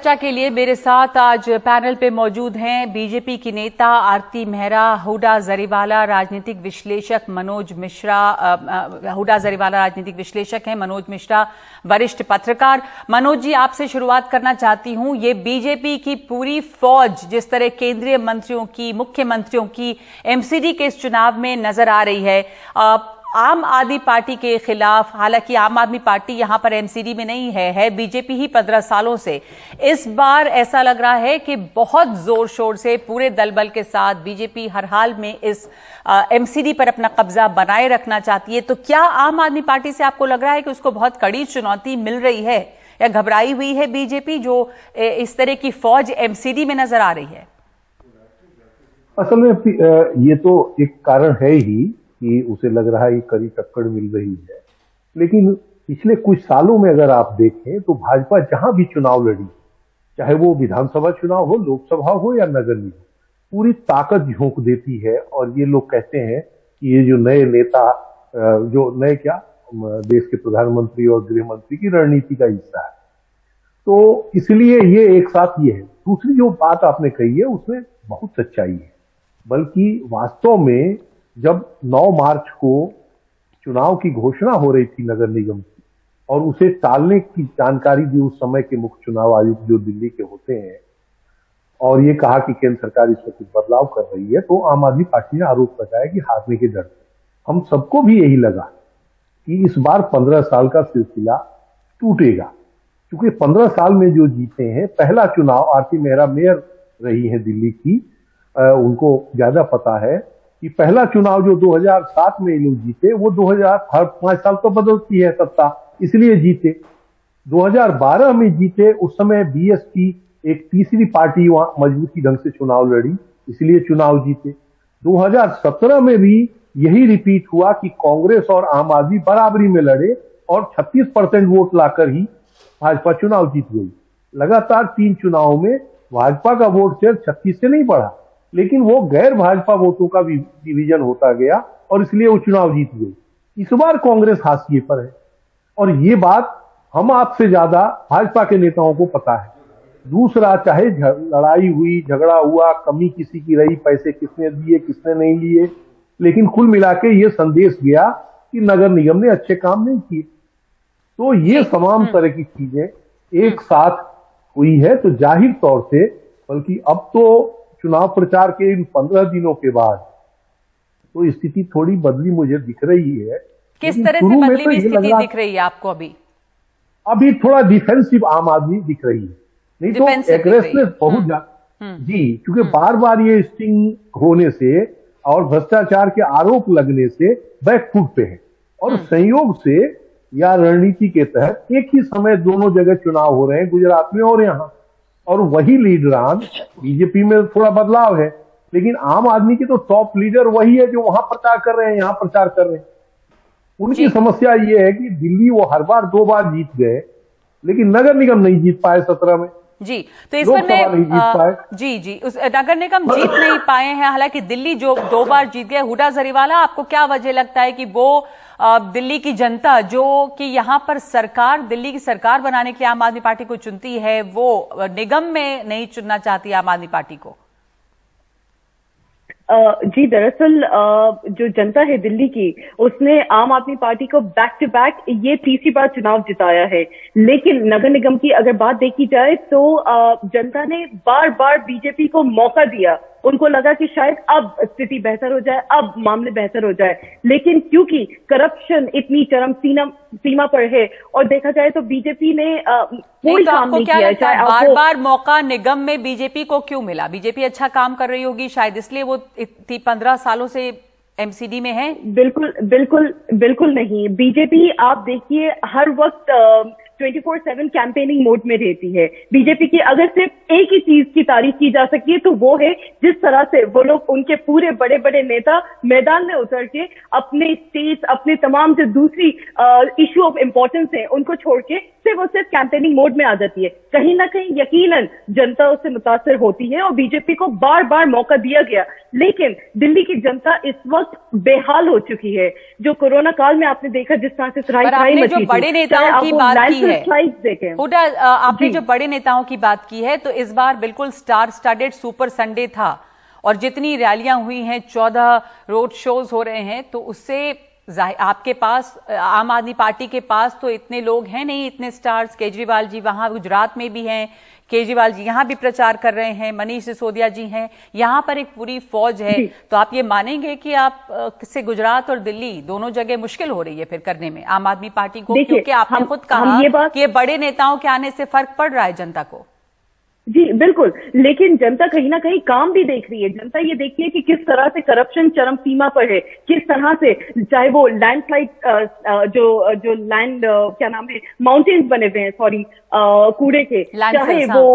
चर्चा के लिए मेरे साथ आज पैनल पे मौजूद हैं बीजेपी की नेता आरती मेहरा, हुडा जरीवाला राजनीतिक विश्लेषक मनोज मिश्रा, हुडा जरीवाला राजनीतिक विश्लेषक हैं, मनोज मिश्रा वरिष्ठ पत्रकार। मनोज जी, आपसे शुरुआत करना चाहती हूं। ये बीजेपी की पूरी फौज जिस तरह केंद्रीय मंत्रियों की, मुख्यमंत्रियों की एमसीडी के इस चुनाव में नजर आ रही है, आम आदमी पार्टी के खिलाफ, हालांकि आम आदमी पार्टी यहां पर एमसीडी में नहीं है बीजेपी ही 15 सालों से। इस बार ऐसा लग रहा है कि बहुत जोर शोर से पूरे दल बल के साथ बीजेपी हर हाल में इस एमसीडी पर अपना कब्जा बनाए रखना चाहती है। तो क्या आम आदमी पार्टी से आपको लग रहा है कि उसको बहुत कड़ी चुनौती मिल रही है, या घबराई हुई है बीजेपी जो इस तरह की फौज एमसीडी में नजर आ रही है? असल में ये तो एक कारण है ही कि उसे लग रहा है कि कड़ी टक्कर मिल रही है। लेकिन पिछले कुछ सालों में अगर आप देखें तो भाजपा जहां भी चुनाव लड़ी, चाहे वो विधानसभा चुनाव हो, लोकसभा हो या नगर निगम, पूरी ताकत झोंक देती है। और ये लोग कहते हैं कि ये जो नए नेता, जो नए क्या देश के प्रधानमंत्री और गृह मंत्री की रणनीति का हिस्सा है, तो इसलिए ये एक साथ ये है। दूसरी जो बात आपने कही है उसमें बहुत सच्चाई है, बल्कि वास्तव में जब 9 मार्च को चुनाव की घोषणा हो रही थी नगर निगम की, और उसे टालने की जानकारी दी उस समय के मुख्य चुनाव आयुक्त जो दिल्ली के होते हैं, और ये कहा कि केंद्र सरकार इसमें कुछ बदलाव कर रही है, तो आम आदमी पार्टी ने आरोप लगाया कि हारने के डर से। हम सबको भी यही लगा कि इस बार 15 साल का सिलसिला टूटेगा, क्योंकि 15 साल में जो जीते हैं, पहला चुनाव, आरती मेहरा मेयर रही है दिल्ली की, उनको ज्यादा पता है कि पहला चुनाव जो 2007 में लोग जीते, वो 2000 हर 5 साल तो बदलती है सत्ता, इसलिए जीते। 2012 में जीते, उस समय बीएसपी एक तीसरी पार्टी वहां मजबूती ढंग से चुनाव लड़ी, इसलिए चुनाव जीते। 2017 में भी यही रिपीट हुआ कि कांग्रेस और आम आदमी बराबरी में लड़े और 36% वोट लाकर ही भाजपा चुनाव जीत गई। लगातार 3 चुनावों में भाजपा का वोट शेयर 36 से नहीं बढ़ा, लेकिन वो गैर भाजपा वोटों का डिवीजन होता गया और इसलिए वो चुनाव जीत गई। इस बार कांग्रेस हाशिए पर है, और ये बात हम आपसे ज्यादा भाजपा के नेताओं को पता है। दूसरा, चाहे लड़ाई हुई, झगड़ा हुआ, कमी किसी की रही, पैसे किसने दिए किसने नहीं लिए, लेकिन कुल मिला के ये संदेश गया कि नगर निगम ने अच्छे काम नहीं किए। तो ये तमाम तरह की चीजें एक साथ हुई है, तो जाहिर तौर से, बल्कि अब तो चुनाव प्रचार के इन 15 दिनों के बाद तो स्थिति थोड़ी बदली मुझे दिख रही है। किस तरह से बदली हुई स्थिति दिख रही है आपको? अभी थोड़ा डिफेंसिव आम आदमी दिख रही है, नहीं तो एग्रेसिव बहुत ज्यादा जी, क्योंकि बार बार ये स्टिंग होने से और भ्रष्टाचार के आरोप लगने से बैकफुट पे है, और संयोग से या रणनीति के तहत एक ही समय दोनों जगह चुनाव हो रहे हैं, गुजरात में और यहाँ, और वही लीडरान, बीजेपी में थोड़ा बदलाव है, लेकिन आम आदमी के तो टॉप लीडर वही है जो वहां प्रचार कर रहे हैं, यहाँ प्रचार कर रहे हैं। उनकी समस्या ये है कि दिल्ली वो हर बार 2 बार जीत गए, लेकिन नगर निगम नहीं जीत पाए 17 में जी। तो इस पर मैं जी उस नगर निगम जीत नहीं पाए हैं, हालांकि दिल्ली जो 2 बार जीत गए। हुडा जरीवाला, आपको क्या वजह लगता है कि वो दिल्ली की जनता जो कि यहाँ पर सरकार, दिल्ली की सरकार बनाने के लिए आम आदमी पार्टी को चुनती है, वो निगम में नहीं चुनना चाहती आम आदमी पार्टी को? जी, दरअसल जो जनता है दिल्ली की, उसने आम आदमी पार्टी को बैक टू बैक ये तीसरी बार चुनाव जिताया है। लेकिन नगर निगम की अगर बात देखी जाए तो जनता ने बार बार बीजेपी को मौका दिया। उनको लगा कि शायद अब स्थिति बेहतर हो जाए, अब मामले बेहतर हो जाए, लेकिन क्योंकि करप्शन इतनी चरम सीमा पर है और देखा जाए तो बीजेपी ने कोई काम नहीं किया। चाहे बार बार मौका निगम में बीजेपी को क्यों मिला? बीजेपी अच्छा काम कर रही होगी शायद, इसलिए वो 15 सालों से एमसीडी में है। बिल्कुल नहीं। बीजेपी आप देखिए हर वक्त 24/7 कैंपेनिंग मोड में रहती है। बीजेपी की अगर सिर्फ एक ही चीज की तारीफ की जा सकती है तो वो है जिस तरह से वो लोग, उनके पूरे बड़े बड़े नेता मैदान में उतर के अपने स्टेट्स, अपने तमाम जो दूसरी इशू ऑफ इम्पोर्टेंस है उनको छोड़ के से वो सिर्फ कैंपेनिंग मोड में आ जाती है। कहीं ना कहीं यकीनन जनता उससे मुतासर होती है और बीजेपी को बार बार मौका दिया गया, लेकिन दिल्ली की जनता इस वक्त बेहाल हो चुकी है। जो कोरोना काल में आपने देखा जिस तरह से आपने जो बड़े नेताओं की बात की है, हुडा, आपने जो बड़े नेताओं की बात की है, तो इस बार बिल्कुल स्टार स्टडेड सुपर संडे था और जितनी रैलियां हुई हैं, 14 रोड शोज हो रहे हैं, तो उससे आपके पास, आम आदमी पार्टी के पास तो इतने लोग हैं नहीं, इतने स्टार्स। केजरीवाल जी वहां गुजरात में भी हैं, केजरीवाल जी यहां भी प्रचार कर रहे हैं, मनीष सिसोदिया जी हैं, यहां पर एक पूरी फौज है। तो आप ये मानेंगे कि आप से गुजरात और दिल्ली दोनों जगह मुश्किल हो रही है फिर करने में आम आदमी पार्टी को, क्योंकि आपने खुद कहा कि ये बड़े नेताओं के आने से फर्क पड़ रहा है जनता को। जी बिल्कुल, लेकिन जनता कहीं ना कहीं काम भी देख रही है। जनता ये देखती है कि किस तरह से करप्शन चरम सीमा पर है, किस तरह से चाहे वो लैंडस्लाइड जो लैंड क्या नाम है, माउंटेन्स बने हुए हैं, सॉरी कूड़े के, चाहे वो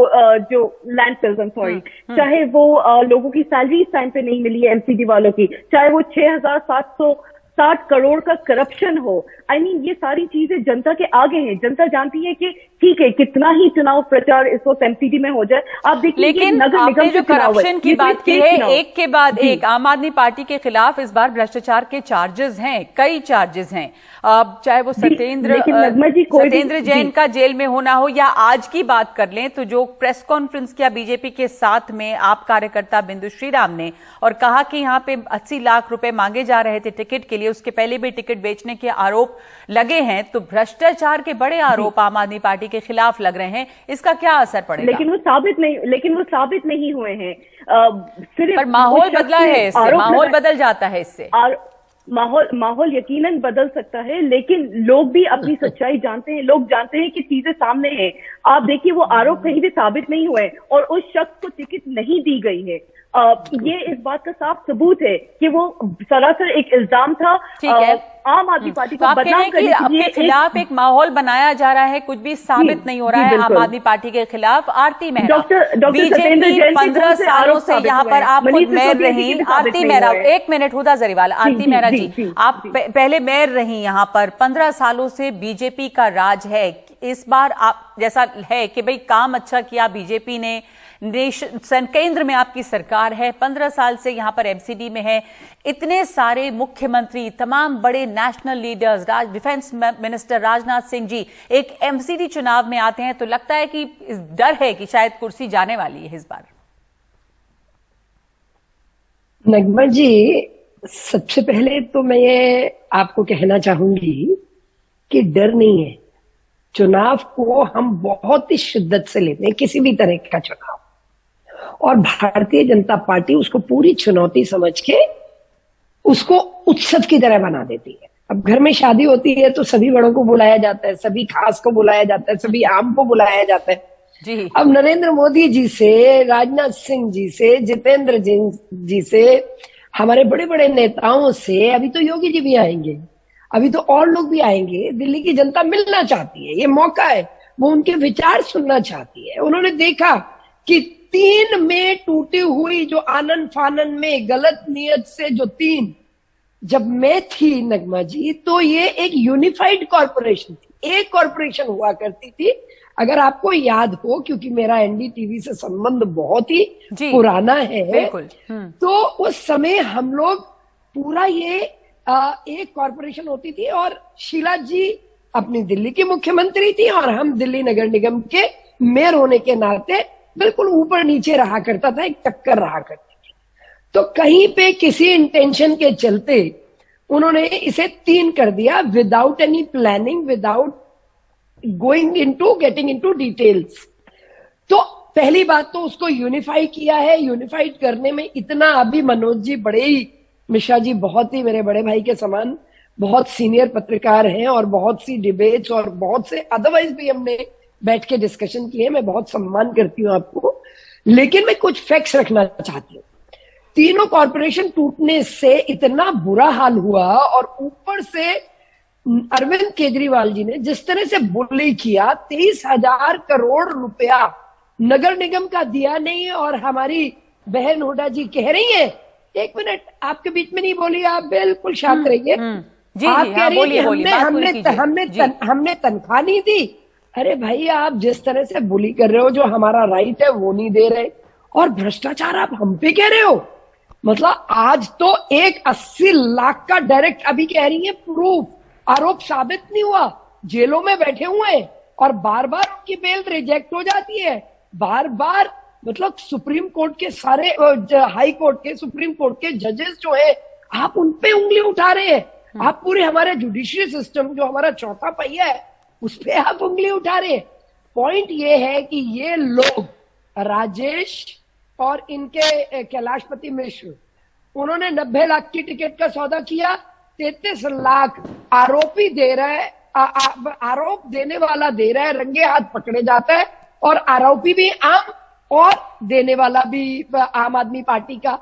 जो लैंडफिल्स, सॉरी, चाहे वो लोगों की सैलरी इस टाइम पे नहीं मिली है एमसीडी वालों की, चाहे वो 6,760 करोड़ का करप्शन हो। आई मीन ये सारी चीजें जनता के आगे हैं। जनता जानती है कि ठीक है, कितना ही चुनाव प्रचार इस वक्त एमसीडी में हो जाए, आप देखिए, लेकिन आपने जो करप्शन की बात की है, एक के बाद एक आम आदमी पार्टी के खिलाफ इस बार भ्रष्टाचार के चार्जेस हैं, कई चार्जेस हैं। चाहे वो सत्येंद्र जैन का जेल में होना हो, या आज की बात कर लें तो जो प्रेस कॉन्फ्रेंस किया बीजेपी के साथ में आप कार्यकर्ता बिंदु श्रीराम ने, और कहा कि यहाँ पे 80 लाख रुपए मांगे जा रहे थे टिकट के लिए, उसके पहले भी टिकट बेचने के आरोप लगे हैं। तो भ्रष्टाचार के बड़े आरोप आम आदमी पार्टी के खिलाफ लग रहे हैं, इसका क्या असर पड़ेगा? लेकिन वो साबित नहीं हुए हैं। पर माहौल बदला है इससे, माहौल बदल जाता है इससे। माहौल यकीनन बदल सकता है, लेकिन लोग भी अपनी सच्चाई जानते हैं, लोग जानते हैं कि चीजें सामने हैं। आप देखिए, वो आरोप कहीं भी साबित नहीं हुए और उस शख्स को टिकट नहीं दी गई है। ये इस बात का साफ सबूत है कि वो सरासर एक इल्जाम था। आम आदमी पार्टी को बदनाम करने के लिए आपके खिलाफ एक माहौल बनाया जा रहा है, कुछ भी साबित नहीं हो रहा है आम आदमी पार्टी के खिलाफ। आरती मेहरा, बीजेपी 15 सालों से यहाँ पर आप खुद मेयर रही। आरती मेहरा, एक मिनट, हुदा जरीवाला, आरती मेहरा जी, आप पहले मेयर रही यहाँ पर, 15 सालों से बीजेपी का राज है। इस बार आप जैसा है कि भाई काम अच्छा किया बीजेपी ने, केंद्र में आपकी सरकार है, 15 साल से यहां पर एमसीडी में है, इतने सारे मुख्यमंत्री, तमाम बड़े national leaders, defence minister Rajnath Singh ji एक एमसीडी चुनाव में आते हैं, तो लगता है कि डर है कि शायद कुर्सी जाने वाली है इस बार। नगमा जी, सबसे पहले तो मैं ये आपको कहना चाहूंगी कि डर नहीं है। चुनाव को हम बहुत ही शिद्दत से लेते हैं, किसी भी तरह का चुनाव, और भारतीय जनता पार्टी उसको पूरी चुनौती समझ के उसको उत्सव की तरह बना देती है। अब घर में शादी होती है तो सभी बड़ों को बुलाया जाता है, सभी खास को बुलाया जाता है, सभी आम को बुलाया जाता है जी। अब नरेंद्र मोदी जी से, राजनाथ सिंह जी से, जितेंद्र जी से, हमारे बड़े बड़े नेताओं से, अभी तो योगी जी भी आएंगे, अभी तो और लोग भी आएंगे। दिल्ली की जनता मिलना चाहती है, ये मौका है, वो उनके विचार सुनना चाहती है। उन्होंने देखा कि 3 में टूटी हुई जो आनन फानन में गलत नियत से जो 3, जब मैं थी नगमा जी, तो ये एक यूनिफाइड कॉरपोरेशन थी, एक कॉरपोरेशन हुआ करती थी, अगर आपको याद हो, क्योंकि मेरा एनडीटीवी से संबंध बहुत ही पुराना है। तो उस समय हम लोग पूरा ये एक कॉरपोरेशन होती थी और शीला जी अपनी दिल्ली की मुख्यमंत्री थी और हम दिल्ली नगर निगम के मेयर होने के नाते बिल्कुल ऊपर नीचे रहा करता था, एक टक्कर रहा करती थी। तो कहीं पे किसी इंटेंशन के चलते उन्होंने इसे 3 कर दिया, without any planning, without going into getting into details. तो पहली बात तो उसको यूनिफाई किया है। यूनिफाइड करने में इतना, अभी मनोज जी बड़े ही, मिश्रा जी बहुत ही मेरे बड़े भाई के समान बहुत सीनियर पत्रकार हैं और बहुत सी डिबेट्स और बहुत से अदरवाइज भी हमने बैठ के डिस्कशन किए, मैं बहुत सम्मान करती हूं आपको, लेकिन मैं कुछ फैक्ट्स रखना चाहती हूँ। तीनों कॉरपोरेशन टूटने से इतना बुरा हाल हुआ और ऊपर से अरविंद केजरीवाल जी ने जिस तरह से बुली किया, 23,000 करोड़ रुपया नगर निगम का दिया नहीं। और हमारी बहन हुडा जी कह रही है, एक मिनट आपके बीच में नहीं बोली, आप बिल्कुल शांत रहिए। आप कह रही है हमने तनख्वाह नहीं दी, अरे भाई, आप जिस तरह से बुली कर रहे हो, जो हमारा राइट है वो नहीं दे रहे, और भ्रष्टाचार आप हम पे कह रहे हो। मतलब आज तो एक 80 लाख का डायरेक्ट, अभी कह रही है प्रूफ, आरोप साबित नहीं हुआ, जेलों में बैठे हुए हैं और बार बार उनकी बेल रिजेक्ट हो जाती है। बार बार मतलब सुप्रीम कोर्ट के सारे, हाई कोर्ट के, सुप्रीम कोर्ट के जजेस जो है, आप उन पे उंगली उठा रहे हैं। आप पूरे हमारे जुडिशियल सिस्टम, जो हमारा चौथा पहिया है, उस पे आप उंगली उठा रहे हैं। पॉइंट ये है कि ये लोग, राजेश और इनके कैलाशपति मिश्र, उन्होंने 90 लाख की टिकट का सौदा किया, 33 लाख आरोपी दे रहा है, आरोप देने वाला दे रहा है, रंगे हाथ पकड़े जाता है, और आरोपी भी आम और देने वाला भी आम आदमी पार्टी का।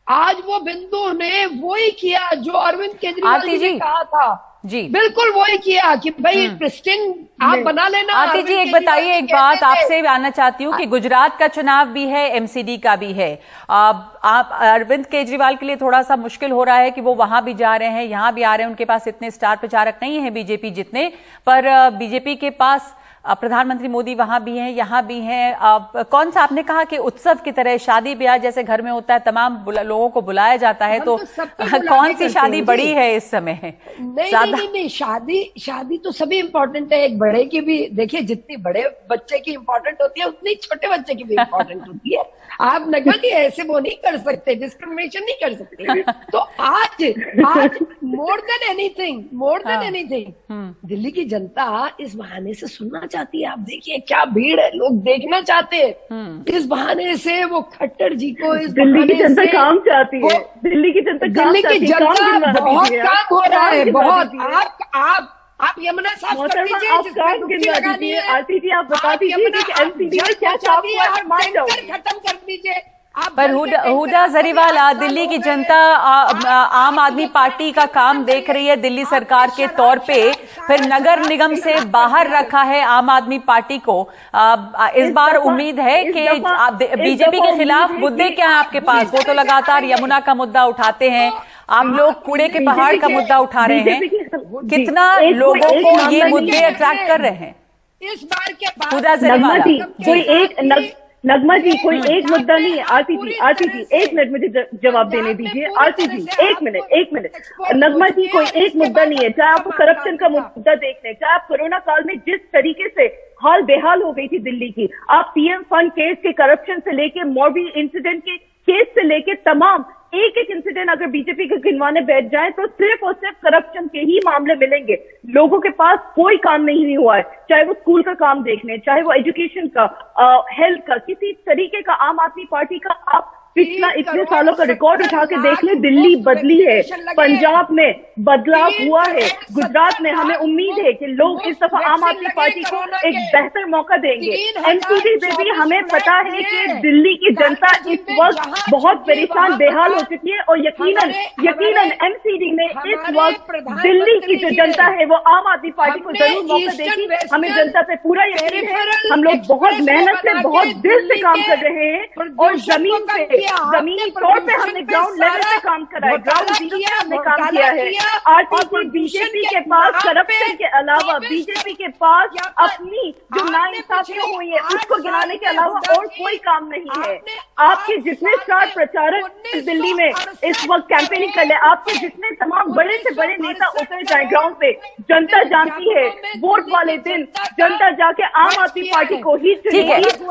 आज वो बिंदु ने वही किया जो अरविंद केजरीवाल जी ने कहा था, जी बिल्कुल वही किया कि भाई प्रिस्टिन आप बना लेना। आरती जी, एक बताइए, एक बात आपसे आना चाहती हूँ कि गुजरात का चुनाव भी है, एमसीडी का भी है। आप अरविंद केजरीवाल के लिए थोड़ा सा मुश्किल हो रहा है कि वो वहां भी जा रहे हैं, यहाँ भी आ रहे हैं, उनके पास इतने स्टार प्रचारक नहीं है बीजेपी जितने, पर बीजेपी के पास प्रधानमंत्री मोदी वहां भी हैं, यहाँ भी हैं। कौन सा, आपने कहा कि उत्सव की तरह, शादी ब्याह जैसे घर में होता है, तमाम लोगों को बुलाया जाता है, तो कौन सी शादी बड़ी है इस समय? नहीं, शादी तो सभी इंपॉर्टेंट है, एक बड़े की भी देखिए, जितनी बड़े बच्चे की इंपॉर्टेंट होती है उतनी छोटे बच्चे की भी इंपॉर्टेंट होती है। आप नगमा जी ऐसे वो नहीं कर सकते, डिस्क्रिमिनेशन नहीं कर सकते। तो आज मोर देन एनीथिंग दिल्ली की जनता इस बहाने से सुनना चाहती है। आप देखिए क्या भीड़ है, लोग देखना चाहते हैं। इस बहाने से वो खट्टर जी को, इस दिल्ली की जनता काम चाहती है, दिल्ली की जनता बहुत काम हो रहा है, बहुत। आप यमुना साफ कर दीजिए, आप काम गिनवा दीजिए। आरती जी, आप बता दीजिए कि एमसीडी में क्या काम हुआ है, खत्म कर दीजिए। पर हुडा जरीवाला, दिल्ली की जनता आम आदमी पार्टी का काम देख रही है दिल्ली सरकार के तौर पे, फिर नगर निगम से बाहर रखा है आम आदमी पार्टी को। इस बार उम्मीद है कि बीजेपी के खिलाफ मुद्दे क्या है आपके पास? वो तो लगातार यमुना का मुद्दा उठाते हैं, आप लोग कूड़े के पहाड़ का मुद्दा उठा रहे हैं। कितना लोगों को ये मुद्दे अट्रैक्ट कर रहे हैं इस बार के बाद? हुडा जरीवाला, कोई एक नगमा जी, कोई एक मुद्दा नहीं है। आरती जी 1 मिनट मुझे जवाब देने दीजिए। आरती जी 1 मिनट। नगमा जी, कोई एक मुद्दा नहीं है, चाहे आप करप्शन का मुद्दा देख लें, चाहे आप कोरोना काल में जिस तरीके से हाल बेहाल हो गई थी दिल्ली की, आप पीएम फंड केस के करप्शन से लेके मॉर्बी इंसिडेंट के केस से लेके तमाम एक इंसिडेंट अगर बीजेपी के गिनवाने बैठ जाए तो सिर्फ और सिर्फ करप्शन के ही मामले मिलेंगे। लोगों के पास कोई काम नहीं हुआ है, चाहे वो स्कूल का काम देख लें, चाहे वो एजुकेशन का, हेल्थ का, किसी तरीके का आम आदमी पार्टी का आप पिछला इतने सालों का रिकॉर्ड उठा के देख ले। दिल्ली बदली है, पंजाब में बदलाव हुआ है, गुजरात में हमें उम्मीद है कि लोग इस दफा आम आदमी पार्टी को एक बेहतर मौका देंगे। एमसीडी में भी हमें पता है कि दिल्ली की जनता इस वक्त बहुत परेशान बेहाल हो चुकी है, और यकीनन एमसीडी में इस वक्त दिल्ली की जो जनता है वो आम आदमी पार्टी को जरूर मौका देगी। हमें जनता पे पूरा यकीन है। हम लोग बहुत मेहनत से, बहुत दिल से काम कर रहे हैं, और जमीनी तौर पे हमने ग्राउंड लेवल पे काम करा है, ग्राउंड जीरो पे हमने काम किया है। आरटीसी, बीजेपी के पास करप्शन के अलावा, बीजेपी के पास अपनी जो नाइंसाफियां हुई है उसको गिनाने के अलावा और कोई काम नहीं है। आपके जितने स्टार प्रचारक दिल्ली में इस वक्त कैंपेनिंग कर ले, आपके जितने तमाम बड़े से बड़े नेता उतर जाए ग्राउंड पे, जनता जानती है वोट वाले दिन जनता जाके आम आदमी पार्टी को ही चुनेगी।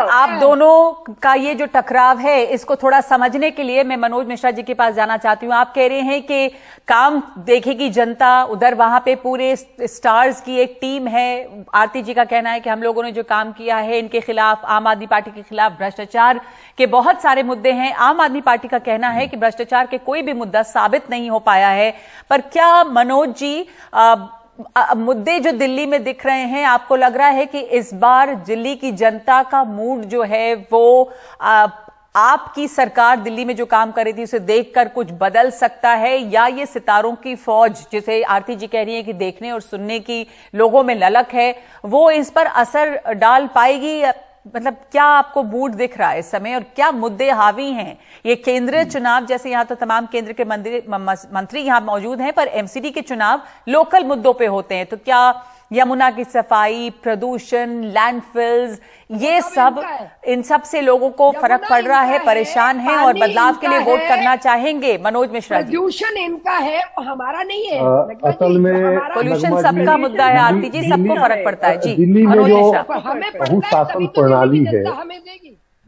आप दोनों का ये जो टकराव है, इसको थोड़ा समझने के लिए मैं मनोज मिश्रा जी के पास जाना चाहती हूँ। आप कह रहे हैं कि काम देखेगी जनता, उधर वहां पे पूरे स्टार्स की एक टीम है। आरती जी का कहना है कि हम लोगों ने जो काम किया है इनके खिलाफ, आम आदमी पार्टी के खिलाफ भ्रष्टाचार के बहुत सारे मुद्दे हैं। आम आदमी पार्टी का कहना है कि भ्रष्टाचार के कोई भी मुद्दा साबित नहीं हो पाया है। पर क्या मनोज जी, मुद्दे जो दिल्ली में दिख रहे हैं, आपको लग रहा है कि इस बार दिल्ली की जनता का मूड जो है वो आपकी सरकार दिल्ली में जो काम कर रही थी उसे देखकर कुछ बदल सकता है, या ये सितारों की फौज जिसे आरती जी कह रही है कि देखने और सुनने की लोगों में ललक है, वो इस पर असर डाल पाएगी? मतलब क्या आपको मूड दिख रहा है इस समय, और क्या मुद्दे हावी हैं? ये केंद्रीय चुनाव, जैसे यहाँ तो तमाम केंद्र के मंत्री यहाँ मौजूद हैं, पर एमसीडी के चुनाव लोकल मुद्दों पे होते हैं, तो क्या यमुना की सफाई, प्रदूषण, लैंडफिल्स, ये सब इन सब से लोगों को फर्क पड़ रहा है, परेशान है और बदलाव के लिए वोट करना चाहेंगे। मनोज मिश्रा जी, प्रदूषण इनका है, वो हमारा नहीं है। असल में पोल्यूशन सबका मुद्दा है आरती जी, सबको फर्क पड़ता है जी। दिल्ली में मनोज जो मिश्रा, हमें बहु शासन प्रणाली है,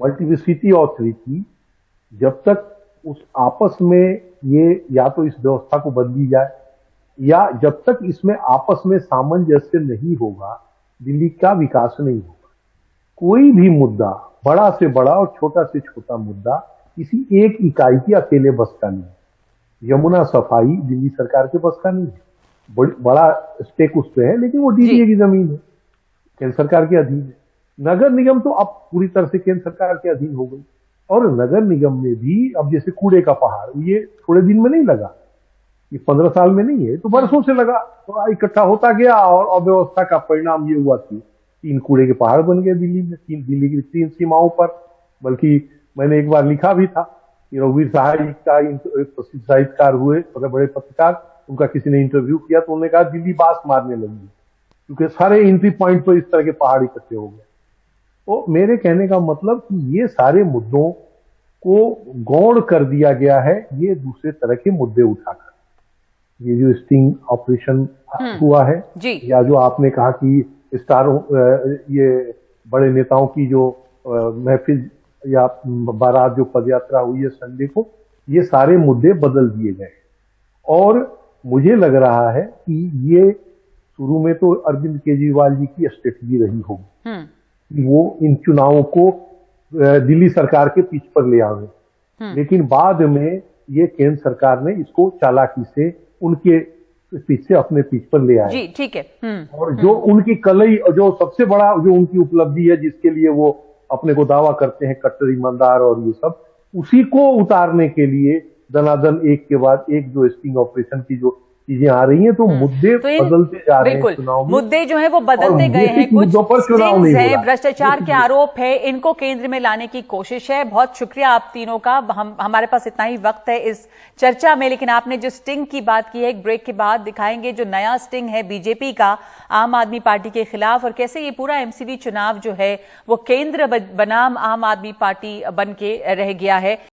मल्टीपल ऑथोरिटी, जब तक उस आपस में ये या तो इस व्यवस्था को बदली जाए या जब तक इसमें आपस में सामंजस्य नहीं होगा, दिल्ली का विकास नहीं होगा। कोई भी मुद्दा, बड़ा से बड़ा और छोटा से छोटा मुद्दा, किसी एक इकाई की अकेले बस का नहीं है। यमुना सफाई दिल्ली सरकार के बस का नहीं है, बड़ा स्टेक उस पे है, लेकिन वो डीडीए की जमीन है, केंद्र सरकार के अधीन है। नगर निगम तो अब पूरी तरह से केंद्र सरकार के अधीन हो गई, और नगर निगम में भी अब जैसे कूड़े का पहाड़, ये थोड़े दिन में नहीं लगा, ये 15 साल में नहीं है, तो बरसों से लगा, तो इकट्ठा होता गया और अव्यवस्था का परिणाम ये हुआ कि 3 कूड़े के पहाड़ बन गए दिल्ली में, दिल्ली की 3 सीमाओं पर। बल्कि मैंने एक बार लिखा भी था कि रघुवीर सहाय का एक प्रसिद्ध साहित्यकार हुए, बड़े पत्रकार, उनका किसी ने इंटरव्यू किया तो उन्होंने कहा दिल्ली बास मारने लगी, क्योंकि सारे एंट्री पॉइंट पर इस तरह के पहाड़ इकट्ठे हो गए। तो मेरे कहने का मतलब कि ये सारे मुद्दों को गौण कर दिया गया है, ये दूसरे तरह के मुद्दे उठाकर। ये जो स्टिंग ऑपरेशन हुआ है, या जो आपने कहा कि स्टारों, ये बड़े नेताओं की जो महफिल या बारात जो पदयात्रा हुई है संडे को, ये सारे मुद्दे बदल दिए गए। और मुझे लग रहा है कि ये शुरू में तो अरविंद केजरीवाल जी की स्ट्रेटजी रही होगी, वो इन चुनावों को दिल्ली सरकार के पीछ पर ले आवे, लेकिन बाद में ये केंद्र सरकार ने इसको चालाकी से उनके पीछे अपने पीछ पर ले आए। जी ठीक है। और जो उनकी कलई, जो सबसे बड़ा जो उनकी उपलब्धि है, जिसके लिए वो अपने को दावा करते हैं, कट्टर ईमानदार और ये सब, उसी को उतारने के लिए दनादन एक के बाद एक जो स्टिंग ऑपरेशन की जो चीजें आ रही हैं, तो मुद्दे बदलते जा रहे हैं चुनाव में। मुद्दे जो है वो बदलते गए हैं, कुछ स्टिंग्स है, भ्रष्टाचार के आरोप है, इनको केंद्र में लाने की कोशिश है। बहुत शुक्रिया आप तीनों का। हमारे पास इतना ही वक्त है इस चर्चा में, लेकिन आपने जो स्टिंग की बात की है, एक ब्रेक के बाद दिखाएंगे जो नया स्टिंग है बीजेपी का आम आदमी पार्टी के खिलाफ, और कैसे ये पूरा एमसीडी चुनाव जो है वो केंद्र बनाम आम आदमी पार्टी बन के रह गया है।